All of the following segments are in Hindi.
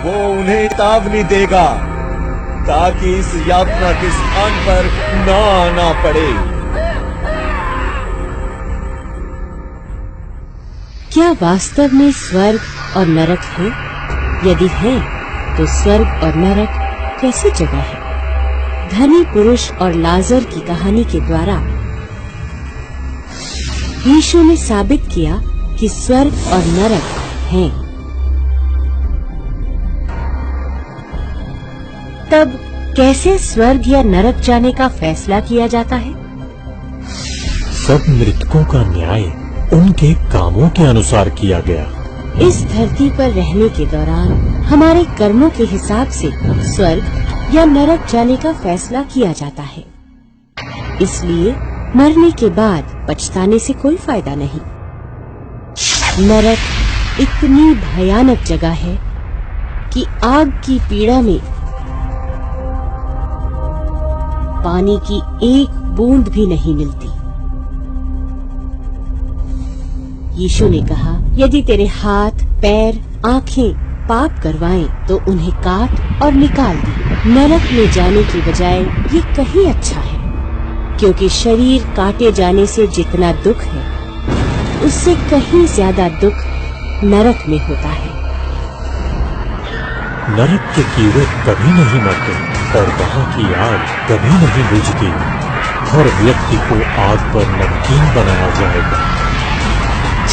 वो उन्हें चेतावनी देगा ताकि इस यातना के स्थान पर ना आना पड़े। क्या वास्तव में स्वर्ग और नरक है? यदि है तो स्वर्ग और नरक कैसी जगह है? धनी पुरुष और लाजर की कहानी के द्वारा यीशु ने साबित किया कि स्वर्ग और नरक हैं। तब कैसे स्वर्ग या नरक जाने का फैसला किया जाता है? सब मृतकों का न्याय उनके कामों के अनुसार किया गया। इस धरती पर रहने के दौरान हमारे कर्मों के हिसाब से स्वर्ग या नरक जाने का फैसला किया जाता है। इसलिए मरने के बाद पछताने से कोई फायदा नहीं। नरक इतनी भयानक जगह है कि आग की पीड़ा में पानी की एक बूंद भी नहीं मिलती। यीशु ने कहा, यदि तेरे हाथ, पैर, आंखें पाप करवाएं तो उन्हें काट और निकाल दे। नरक में जाने की बजाय ये कहीं अच्छा है, क्योंकि शरीर काटे जाने से जितना दुख है उससे कहीं ज्यादा दुख नरक में होता है। नरक के कीड़े कभी नहीं मरते और वहाँ की आग कभी नहीं बुझती। हर व्यक्ति को आग पर नमकीन बनाया जाएगा।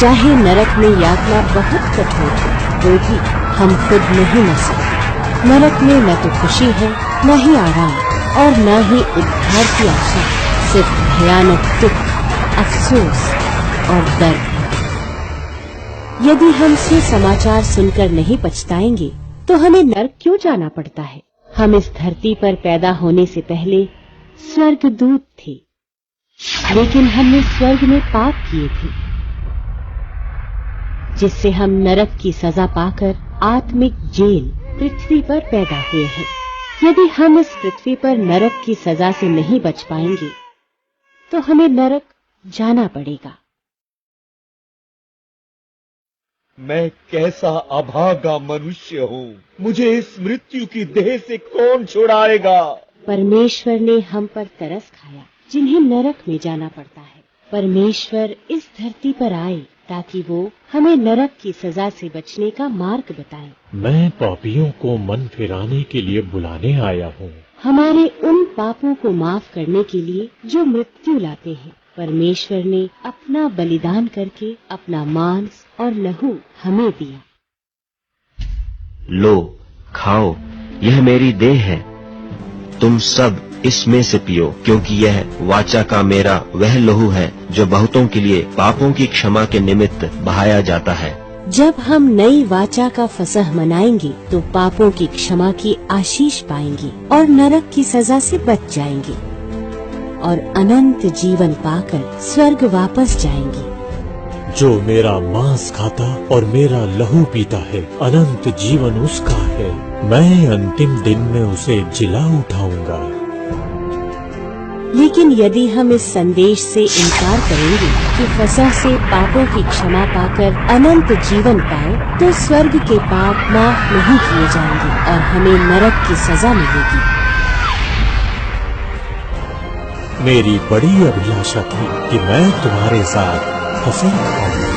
चाहे नरक में यातना बहुत कठोर हो तो भी हम खुद नहीं मर सकते। नरक में न तो खुशी है, न ही आराम और न ही उद्धार की आशा, सिर्फ भयानक दुख, अफसोस और दर्द है। यदि हम सुसमाचार सुनकर नहीं पछताएंगे तो हमें नरक क्यों जाना पड़ता है? हम इस धरती पर पैदा होने से पहले स्वर्गदूत थे, लेकिन हमने स्वर्ग में पाप किए थे, जिससे हम नरक की सजा पाकर आत्मिक जेल पृथ्वी पर पैदा हुए हैं। यदि हम इस पृथ्वी पर नरक की सजा से नहीं बच पाएंगे तो हमें नरक जाना पड़ेगा। मैं कैसा अभागा मनुष्य हूँ, मुझे इस मृत्यु की देह से कौन छुड़ाएगा? परमेश्वर ने हम पर तरस खाया जिन्हें नरक में जाना पड़ता है। परमेश्वर इस धरती पर आए ताकि वो हमें नरक की सजा से बचने का मार्ग बताए। मैं पापियों को मन फिराने के लिए बुलाने आया हूँ। हमारे उन पापों को माफ करने के लिए जो मृत्यु लाते हैं। परमेश्वर ने अपना बलिदान करके अपना मांस और लहू हमें दिया। लो, खाओ, यह मेरी देह है। तुम सब इसमें से पियो, क्योंकि यह वाचा का मेरा वह लहू है जो बहुतों के लिए पापों की क्षमा के निमित्त बहाया जाता है। जब हम नई वाचा का फसह मनाएंगे तो पापों की क्षमा की आशीष पाएंगे और नरक की सजा से बच जाएंगे और अनंत जीवन पाकर स्वर्ग वापस जाएंगे। जो मेरा मांस खाता और मेरा लहू पीता है, अनंत जीवन उसका है। मैं अंतिम दिन में उसे जिला उठाऊंगा। लेकिन यदि हम इस संदेश से इनकार करेंगे कि फसह से पापों की क्षमा पाकर अनंत जीवन पाए, तो स्वर्ग के पाप माफ नहीं किए जाएंगे और हमें नरक की सजा मिलेगी। मेरी बड़ी अभिलाषा थी कि मैं तुम्हारे साथ फसह खाऊंगा।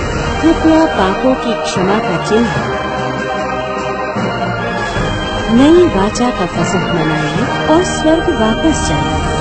कृपया पापों की क्षमा का चिन्ह नई वाचा का फसह मनाएं और स्वर्ग वापस जाएं।